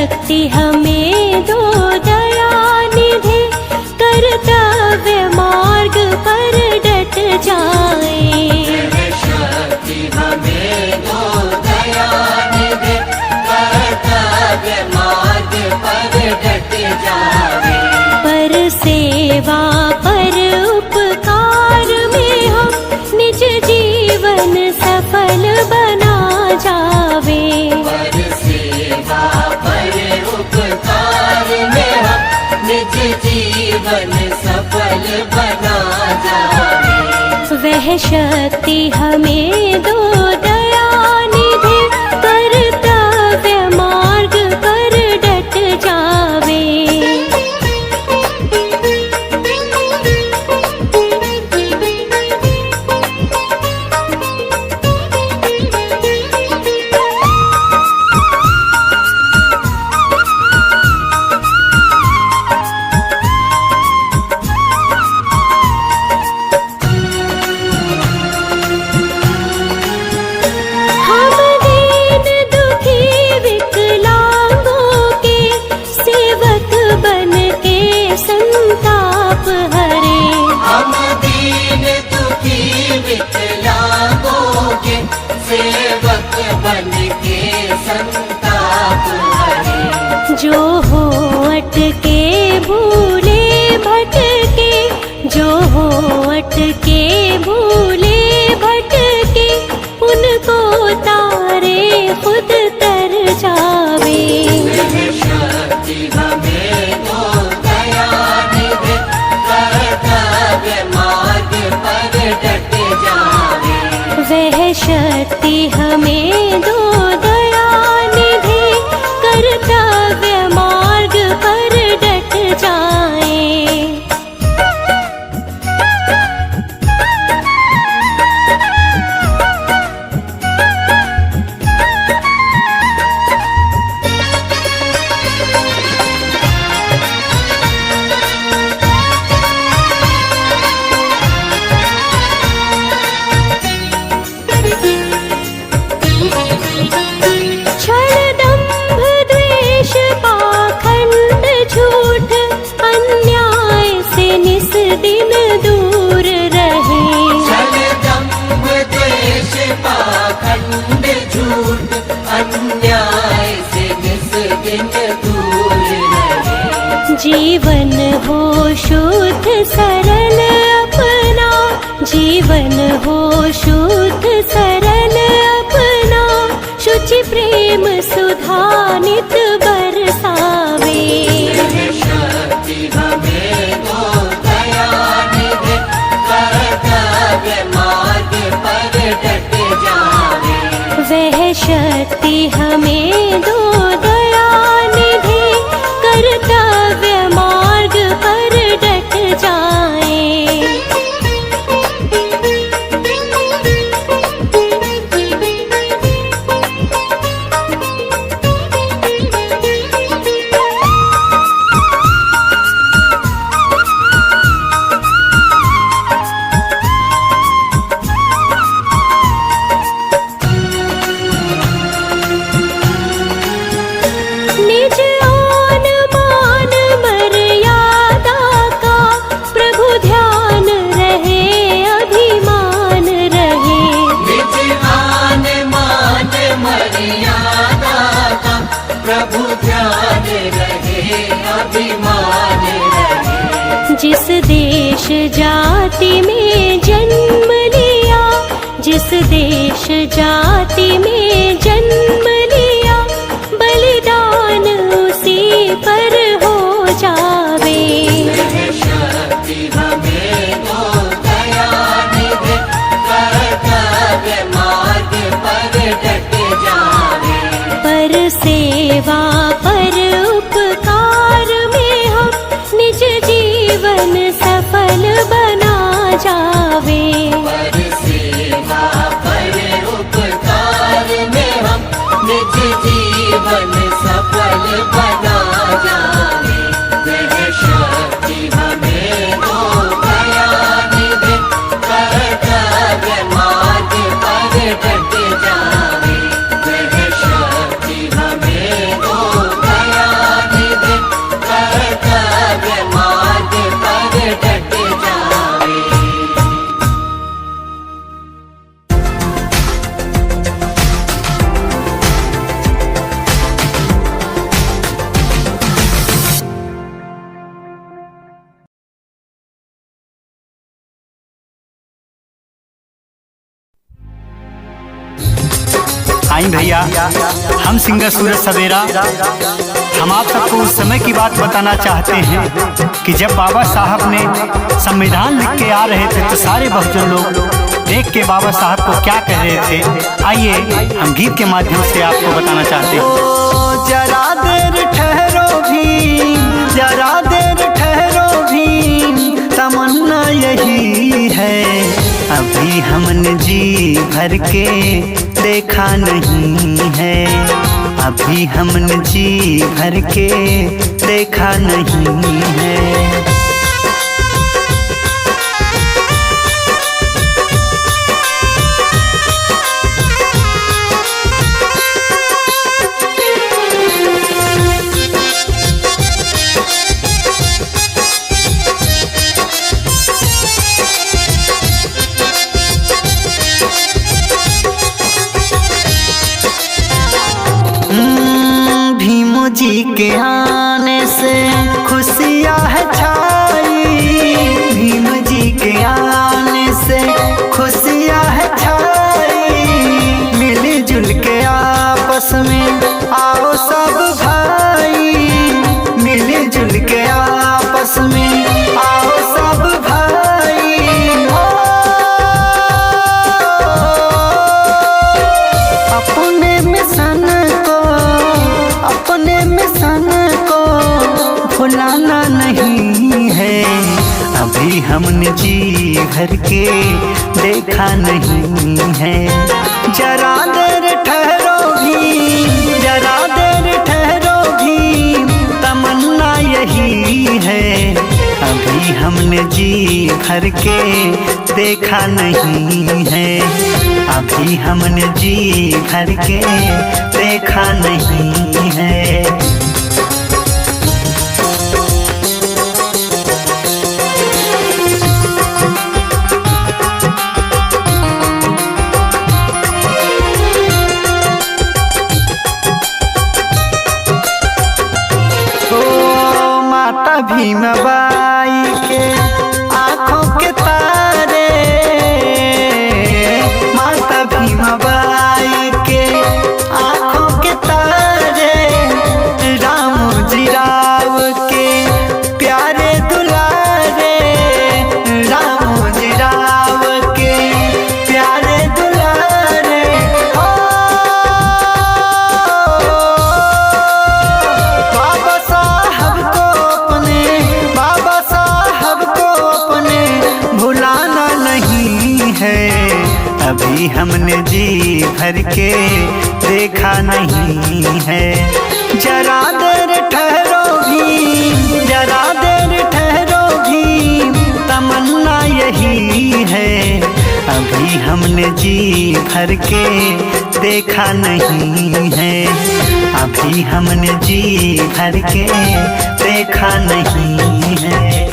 शक्ति हमें दो दयानिधि, कर्तव्य मार्ग पर डट जाए। वह शक्ति हमें दो दयानिधि, कर्तव्य मार्ग पर डट जाए। पर सेवा पर उपकार में हम निज जीवन सफल बना जावे। पर सेवा पर उपकार में हम निज जीवन सफल बना जावे। वह शक्ति हमें दो दयानिधि, कर्तव्य मार्ग पर डट जावे। हम दीन दुखी विकलांगों के सेवक बन के संताप हरे। हम दीन दुखी विकलांगों के सेवक बन के संताप हरे। जो हो अटके भूले भटके, जो हो अटके भूले भटके, उनको तारे खुद तर जावे। वह शक्ति हमें दो दयानिधि, कर्तव्य मार्ग पर डट जावे। वह शक्ति हमें दो दयानिधि, कर्तव्य मार्ग पर डट जाए। छल दंभ द्वेष पाखंड झूठ, अन्याय से निस दिन दूर रहे। छल दंभ द्वेष पाखंड झूठ, अन्याय से निस दिन दूर रहे। जीवन हो शुद्ध सरल अपना, जीवन हो शुद्ध सरल अपना, शुचि प्रेम सुधा नित बरसावे। वह शक्ति हमें दो दयानिधि, कर्तव्य मार्ग पर डट जावे। वह शक्ति हमें दो दयानिधि, कर्तव्य मार्ग पर डट जाए। निज आन मान मर्यादा का प्रभु ध्यान रहे, अभिमान रहे। निज आन मान मर्यादा का प्रभु ध्यान रहे, अभिमान रहे। जिस देश जाति में जन्म लिया, जिस देश जाति में जन्म लिया, बलिदान उसी पर हो जावे। वह शक्ति हमें दो दयानिधि, कर्तव्य मार्ग पर डट जावे। पर सेवा पर उपकार में हम निज जीवन सफल बना जावे। पर सेवा पर उपकार में हम निज जीवन सफल बना जावे। वह शक्ति हमें दो दयानिधि, कर्तव्य मार्ग पर डट जावे। वह शक्ति हमें दो दया आई भैया, हम सिंगर सूरज सवेरा, हम आप सबको उस समय की बात बताना चाहते हैं कि जब बाबा साहब ने संविधान लिख के आ रहे थे तो सारे बहुजन लोग देख के बाबा साहब को क्या कह रहे थे, आइए हम गीत के माध्यम से आपको बताना चाहते हैं। जरा देर ठहरो भी, जरा देर ठहरो भी, तमन्ना यही है, अभी हमने जी भर के देखा नहीं है, अभी हमने जी भर के देखा नहीं है। भीमू जी के आने से खुशियाँ है छाई, भीम जी के आने से खुशियाँ है छाई, मिलजुल के आपस में आओ सब भाई, मिलजुल के आपस में आओ सब भाई। अपने मिशन को, अपने मिशन को भुलाना नहीं है, अभी हमने जी भर के देखा नहीं है। जरा देर ठहरो भी, जरा देर ठहरो भी, तमन्ना यही है, अभी हमने जी भर के देखा नहीं है, अभी हमने जी भर के देखा नहीं है। ओ माता भीमबाई के आँखों के तारे, माता भीमबाई के आँखों के तारे, रामू जी राव के प्यारे दुलारे, रामू जी राव के प्यारे दुलारे। बाबा साहब को अपने, बाबा साहब को अपने भुलाना नहीं है, अभी हमने जी भर के देखा नहीं है। जरा देर ठहरो भी, जरा देर ठहरो भी, तमन्ना यही है, अभी हमने जी भर के देखा नहीं है, अभी हमने जी भर के देखा नहीं है।